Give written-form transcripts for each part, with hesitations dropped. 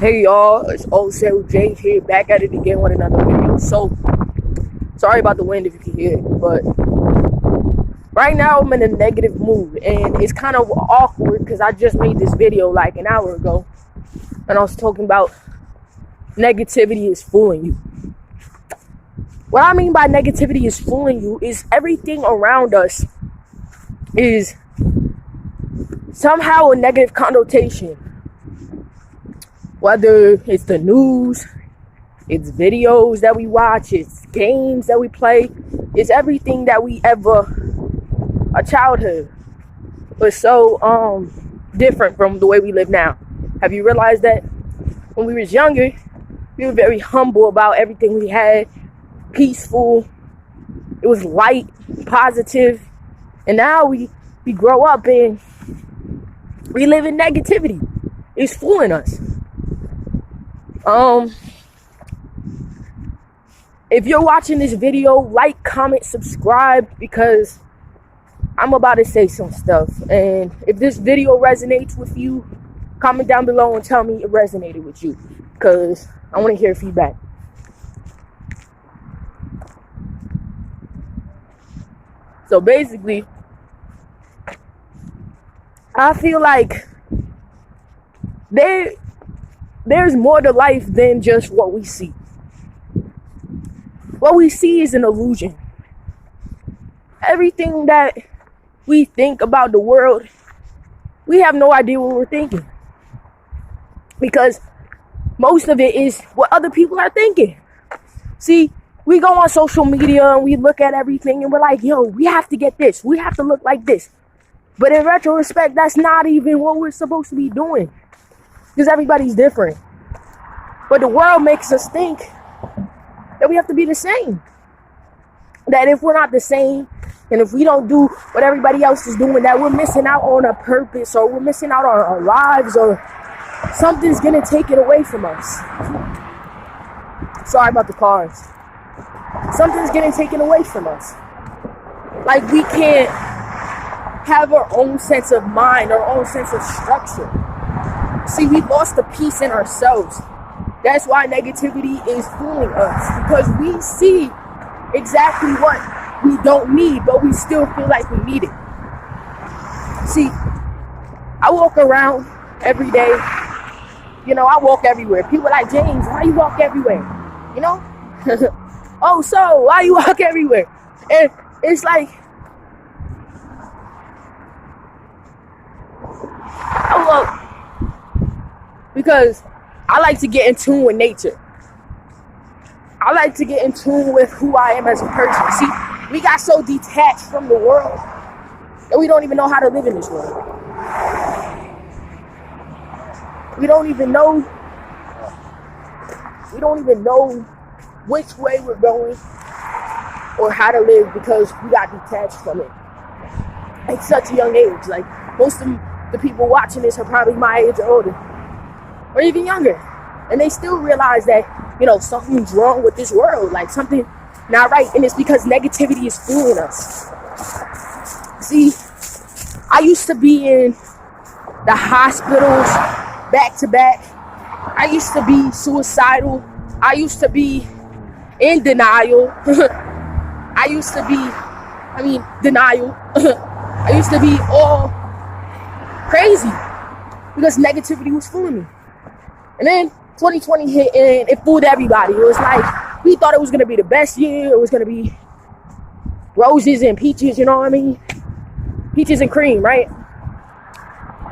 Hey y'all, it's Osel J here, back at it again with another video. So, sorry about the wind if you can hear it, but right now I'm in a negative mood, and it's kind of awkward because I just made this video like an hour ago, and I was talking about negativity is fooling you. What I mean by negativity is fooling you is everything around us is somehow a negative connotation. Whether it's the news, it's videos that we watch, it's games that we play, it's everything that we ever, a childhood was so different from the way we live now. Have you realized that? When we was younger, we were very humble about everything we had, peaceful, it was light, positive, and now we grow up and we live in negativity. It's fooling us. If you're watching this video, like, comment, subscribe, because I'm about to say some stuff. And if this video resonates with you, comment down below and tell me it resonated with you, because I want to hear feedback. So basically, I feel like there's more to life than just what we see. What we see is an illusion. Everything that we think about the world, we have no idea what we're thinking, because most of it is what other people are thinking. See, we go on social media and we look at everything and we're like, yo, we have to get this, we have to look like this. But in retrospect, that's not even what we're supposed to be doing, because everybody's different. But the world makes us think that we have to be the same. That if we're not the same, and if we don't do what everybody else is doing, that we're missing out on a purpose, or we're missing out on our lives, or something's gonna take it away from us. Sorry about the cars. Something's getting taken away from us. Like, we can't have our own sense of mind, our own sense of structure. See, we lost the peace in ourselves. That's why negativity is fooling us, because we see exactly what we don't need, but we still feel like we need it. See, I walk around every day. You know, I walk everywhere. People are like, James, why you walk everywhere? You know? Oh, so why you walk everywhere? And it's like, I walk because I like to get in tune with nature. I like to get in tune with who I am as a person. See, we got so detached from the world that we don't even know how to live in this world. We don't even know which way we're going or how to live, because we got detached from it at such a young age. Like, most of the people watching this are probably my age or older, or even younger, and they still realize that, you know, something's wrong with this world, like something not right, and it's because negativity is fooling us. See, I used to be in the hospitals back to back. I used to be suicidal. I used to be in denial. I used to be all crazy because negativity was fooling me. And then 2020 hit and it fooled everybody. It was like, we thought it was going to be the best year. It was going to be roses and peaches, you know what I mean? Peaches and cream, right?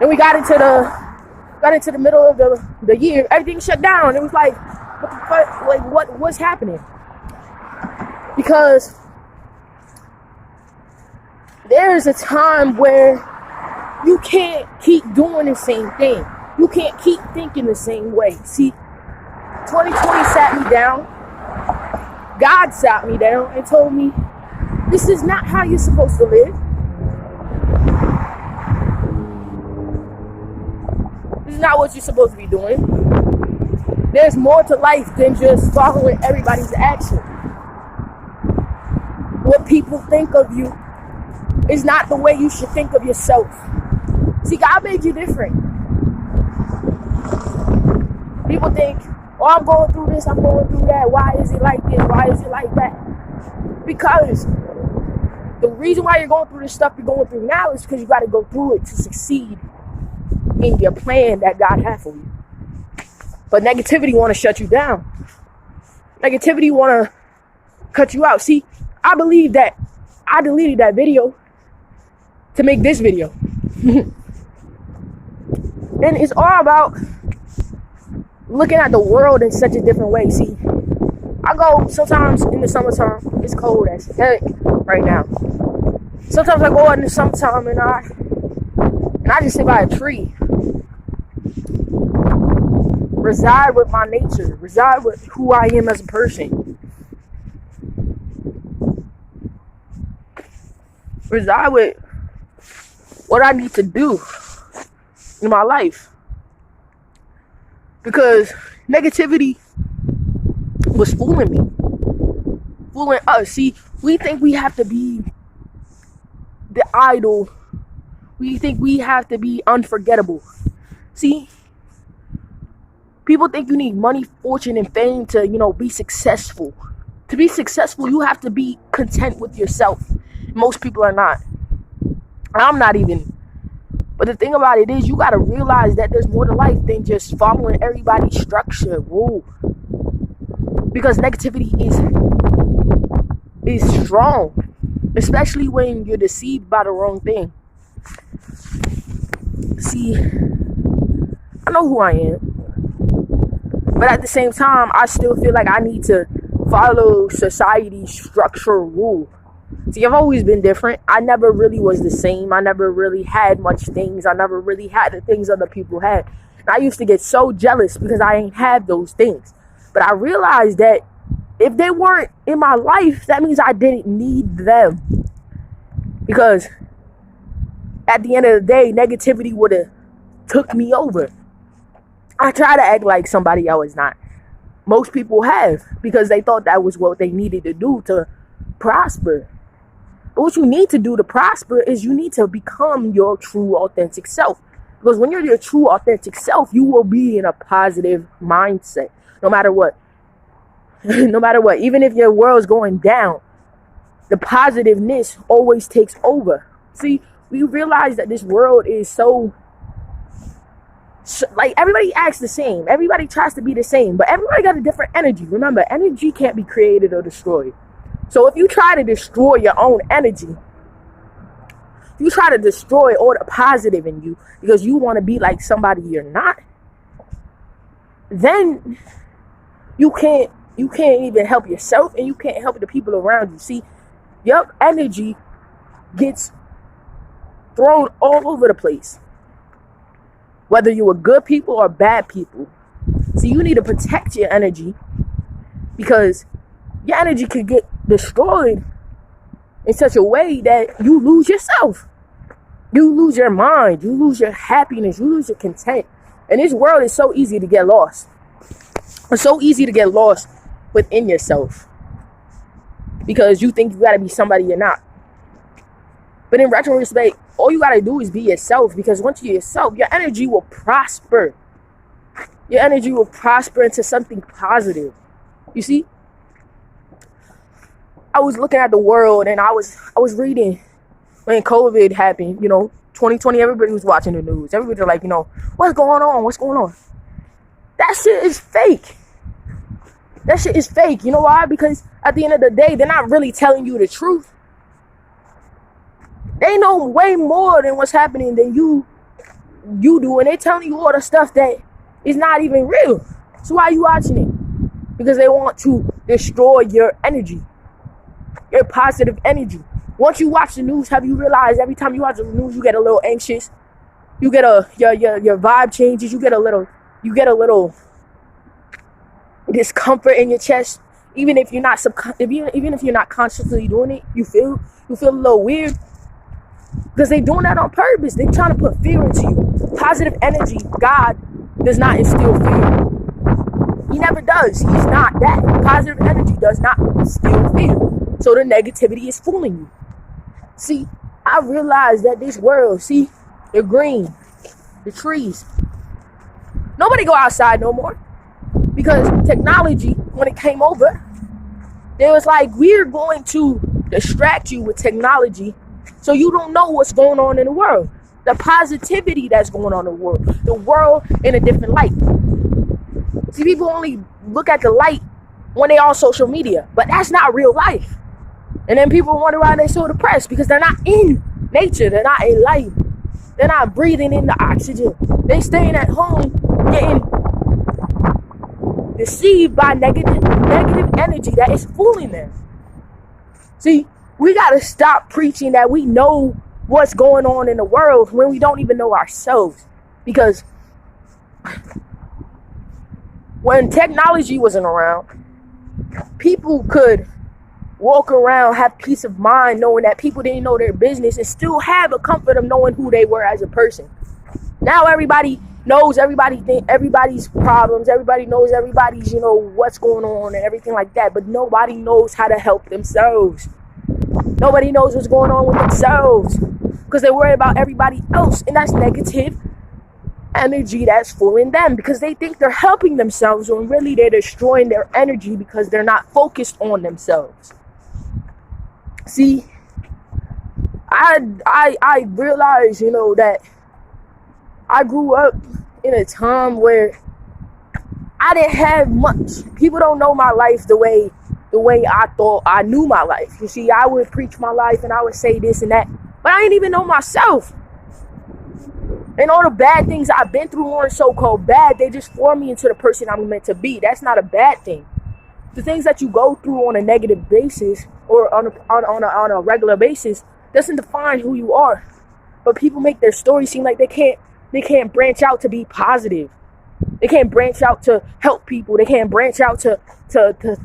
Then we got into the middle of the year. Everything shut down. It was like, what the fuck? Like, what's happening? Because there's a time where you can't keep doing the same thing. You can't keep thinking the same way. See, 2020 sat me down. God sat me down and told me, this is not how you're supposed to live. This is not what you're supposed to be doing. There's more to life than just following everybody's action. What people think of you is not the way you should think of yourself. See, God made you different. People think, oh, I'm going through this, I'm going through that. Why is it like this? Why is it like that? Because the reason why you're going through this stuff you're going through now is because you got to go through it to succeed in your plan that God has for you. But negativity want to shut you down. Negativity want to cut you out. See, I believe that I deleted that video to make this video. And it's all about looking at the world in such a different way. See, I go sometimes in the summertime. It's cold as heck right now. Sometimes I go out in the summertime and I just sit by a tree. Reside with my nature. Reside with who I am as a person. Reside with what I need to do in my life. Because negativity was fooling me. Fooling us. See, we think we have to be the idol. We think we have to be unforgettable. See, people think you need money, fortune, and fame to, be successful. To be successful, you have to be content with yourself. Most people are not. I'm not even. But the thing about it is, you got to realize that there's more to life than just following everybody's structure, rule. Because negativity is strong. Especially when you're deceived by the wrong thing. See, I know who I am. But at the same time, I still feel like I need to follow society's structure rule. See, I've always been different. I never really was the same. I never really had much things. I never really had the things other people had. And I used to get so jealous because I ain't have those things. But I realized that if they weren't in my life, that means I didn't need them. Because at the end of the day, negativity would have took me over. I try to act like somebody I was not. Most people have, because they thought that was what they needed to do to prosper. But what you need to do to prosper is you need to become your true, authentic self. Because when you're your true, authentic self, you will be in a positive mindset. No matter what. No matter what. Even if your world's going down, the positiveness always takes over. See, we realize that this world is so like, everybody acts the same. Everybody tries to be the same. But everybody got a different energy. Remember, energy can't be created or destroyed. So if you try to destroy your own energy, if you try to destroy all the positive in you because you want to be like somebody you're not, then you can't even help yourself and you can't help the people around you. See, your energy gets thrown all over the place. Whether you are good people or bad people. See, you need to protect your energy because your energy could get destroyed in such a way that you lose yourself. You lose your mind. You lose your happiness. You lose your content. And this world is so easy to get lost. It's so easy to get lost within yourself. Because you think you got to be somebody you're not. But in retrospect, all you got to do is be yourself. Because once you're yourself, your energy will prosper. Your energy will prosper into something positive. You see? I was looking at the world and I was reading when COVID happened, 2020, everybody was watching the news. Everybody was like, what's going on? What's going on? That shit is fake. That shit is fake. You know why? Because at the end of the day, they're not really telling you the truth. They know way more than what's happening than you do. And they're telling you all the stuff that is not even real. So why are you watching it? Because they want to destroy your energy. Your positive energy. Once you watch the news, have you realized every time you watch the news, you get a little anxious? You get your vibe changes. You get a little discomfort in your chest. Even if you're not even if you're not consciously doing it, you feel a little weird. Because they're doing that on purpose. They're trying to put fear into you. Positive energy, God does not instill fear. He never does. He's not that. Positive energy does not instill fear. So the negativity is fooling you. See, I realized that this world, see, the green, the trees. Nobody go outside no more. Because technology, when it came over, they was like, we're going to distract you with technology so you don't know what's going on in the world. The positivity that's going on in the world in a different light. See, people only look at the light when they on social media, but that's not real life. And then people wonder why they're so depressed, because they're not in nature, they're not in life. They're not breathing in the oxygen. They staying at home getting deceived by negative energy that is fooling them. See, we got to stop preaching that we know what's going on in the world when we don't even know ourselves. Because when technology wasn't around, people could walk around, have peace of mind, knowing that people didn't know their business and still have a comfort of knowing who they were as a person. Now everybody knows everybody's problems. Everybody knows everybody's, what's going on and everything like that. But nobody knows how to help themselves. Nobody knows what's going on with themselves because they worry about everybody else. And that's negative energy that's fooling them, because they think they're helping themselves when really they're destroying their energy because they're not focused on themselves. See, I realize, that I grew up in a time where I didn't have much. People don't know my life the way I thought I knew my life. You see, I would preach my life and I would say this and that, but I didn't even know myself. And all the bad things I've been through weren't so-called bad. They just formed me into the person I'm meant to be. That's not a bad thing. The things that you go through on a negative basis or on a regular basis doesn't define who you are. But people make their story seem like they can't branch out to be positive. They can't branch out to help people. They can't branch out to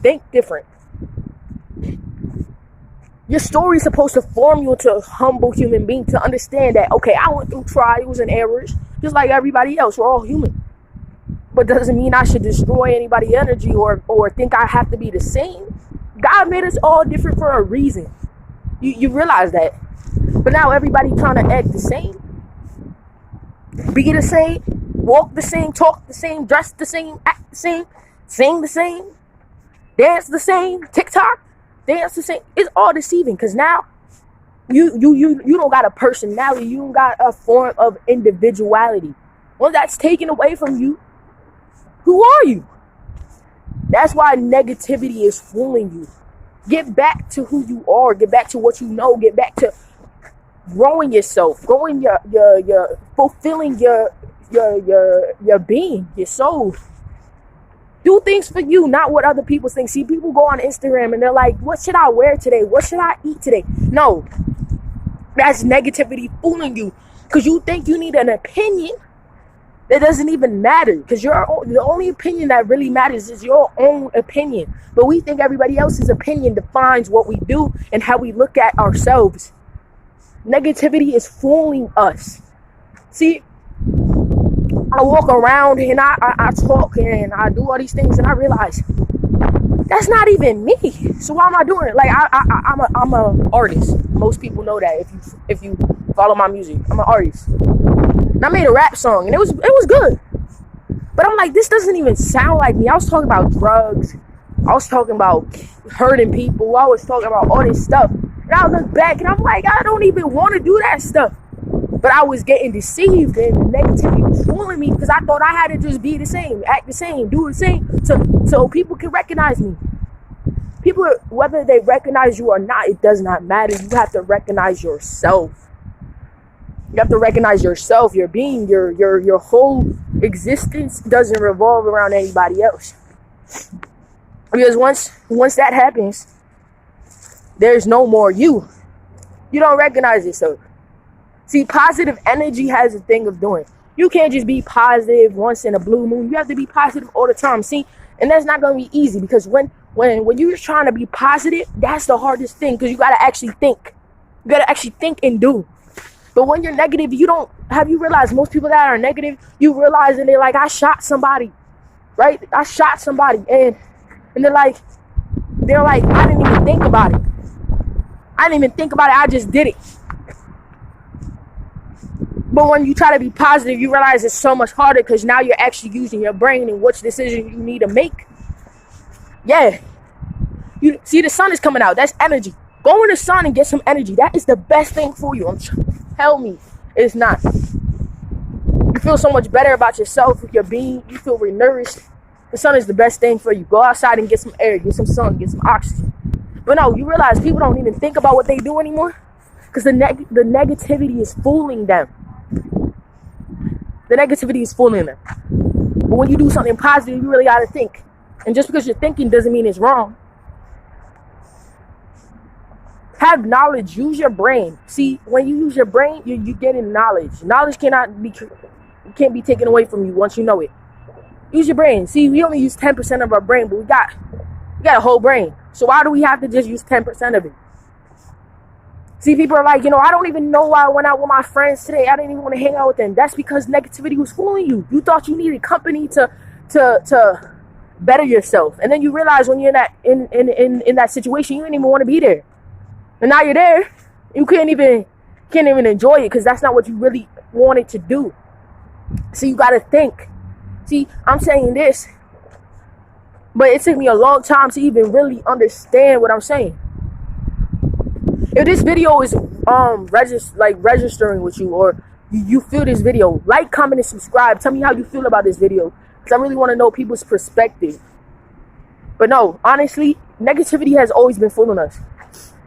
think different. Your story is supposed to form you into a humble human being, to understand that, okay, I went through trials and errors just like everybody else. We're all human. But doesn't mean I should destroy anybody's energy or think I have to be the same. God made us all different for a reason. You realize that. But now everybody trying to act the same, be the same, walk the same, talk the same, dress the same, act the same, sing the same, dance the same, TikTok, dance the same. It's all deceiving, because now you don't got a personality. You don't got a form of individuality. When that's taken away from you, who are you? That's why negativity is fooling you. Get back to who you are. Get back to what you know. Get back to growing yourself, growing your fulfilling your being, your soul. Do things for you, not what other people think. See, people go on Instagram and they're like, what should I wear today? What should I eat today? No, that's negativity fooling you, because you think you need an opinion that doesn't even matter, because the only opinion that really matters is your own opinion. But we think everybody else's opinion defines what we do and how we look at ourselves. Negativity is fooling us. See, I walk around and I talk and I do all these things, and I realize that's not even me. So why am I doing it? Like I'm a artist. Most people know that if you follow my music. I'm an artist. And I made a rap song and it was good. But I'm like, this doesn't even sound like me. I was talking about drugs. I was talking about hurting people. I was talking about all this stuff. And I look back and I'm like, I don't even want to do that stuff. But I was getting deceived, and negativity was fooling me, because I thought I had to just be the same, act the same, do the same, so people can recognize me. People, whether they recognize you or not, it does not matter. You have to recognize yourself. You have to recognize yourself, your being, your whole existence doesn't revolve around anybody else. Because once that happens, there's no more you. You don't recognize yourself. See, positive energy has a thing of doing. You can't just be positive once in a blue moon. You have to be positive all the time. See, and that's not going to be easy, because when you're trying to be positive, that's the hardest thing, because you got to actually think. You got to actually think and do. But when you're negative, have you realized most people that are negative, you realize and they're like, I shot somebody, right? I shot somebody. And they're like, I didn't even think about it. I just did it. But when you try to be positive, you realize it's so much harder because now you're actually using your brain and which decision you need to make. Yeah. You see, the sun is coming out. That's energy. Go in the sun and get some energy. That is the best thing for you. Tell me it's not. You feel so much better about yourself with your being. You feel renourished. The sun is the best thing for you. Go outside and get some air, get some sun, get some oxygen. But no, you realize people don't even think about what they do anymore because the negativity is fooling them. The negativity is fooling them. But when you do something positive, you really got to think. And just because you're thinking doesn't mean it's wrong. Have knowledge. Use your brain. See, when you use your brain, you're getting knowledge. Knowledge can't be taken away from you once you know it. Use your brain. See, we only use 10% of our brain, but we got a whole brain. So why do we have to just use 10% of it? See, people are like, I don't even know why I went out with my friends today. I didn't even want to hang out with them. That's because negativity was fooling you. You thought you needed company to better yourself. And then you realize when you're in that situation, you didn't even want to be there. And now you're there. You can't even enjoy it because that's not what you really wanted to do. So you got to think. See, I'm saying this, but it took me a long time to even really understand what I'm saying. If this video is registering with you, or you feel this video, like, comment, and subscribe. Tell me how you feel about this video, because I really want to know people's perspective. But no, honestly, negativity has always been fooling us.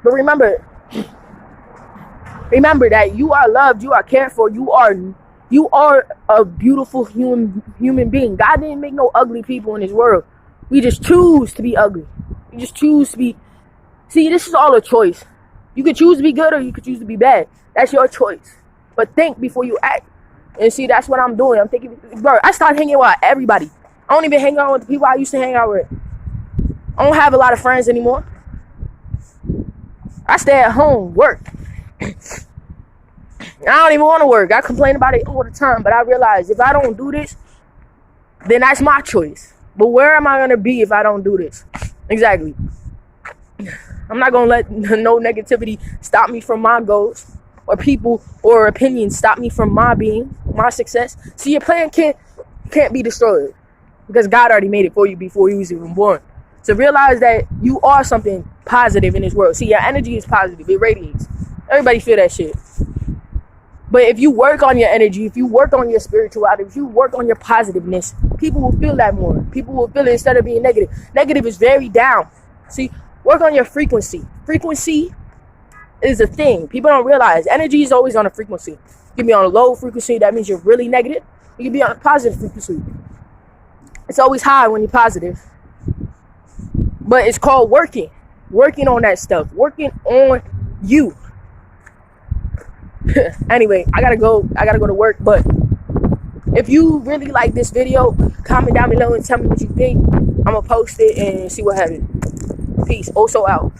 But remember that you are loved, you are cared for, you are a beautiful human being. God didn't make no ugly people in this world. We just choose to be ugly. We just choose to be. See, this is all a choice. You could choose to be good or you could choose to be bad. That's your choice. But think before you act. And see, that's what I'm doing. I'm thinking, bro, I started hanging out with everybody. I don't even hang out with the people I used to hang out with. I don't have a lot of friends anymore. I stay at home, work. I don't even want to work. I complain about it all the time. But I realize if I don't do this, then that's my choice. But where am I going to be if I don't do this? Exactly. I'm not going to let no negativity stop me from my goals, or people or opinions stop me from my being, my success. See, your plan can't be destroyed because God already made it for you before you was even born. So realize that you are something positive in this world. See, your energy is positive. It radiates. Everybody feel that shit. But if you work on your energy, if you work on your spirituality, if you work on your positiveness, people will feel that more. People will feel it instead of being negative. Negative is very down. See, work on your frequency. Frequency is a thing. People don't realize energy is always on a frequency. You can be on a low frequency. That means you're really negative. You can be on a positive frequency. It's always high when you're positive. But it's called working. Working on that stuff. Working on you. Anyway, I gotta go to work. But if you really like this video, comment down below and tell me what you think. I'm gonna post it and see what happens. Peace. Also out.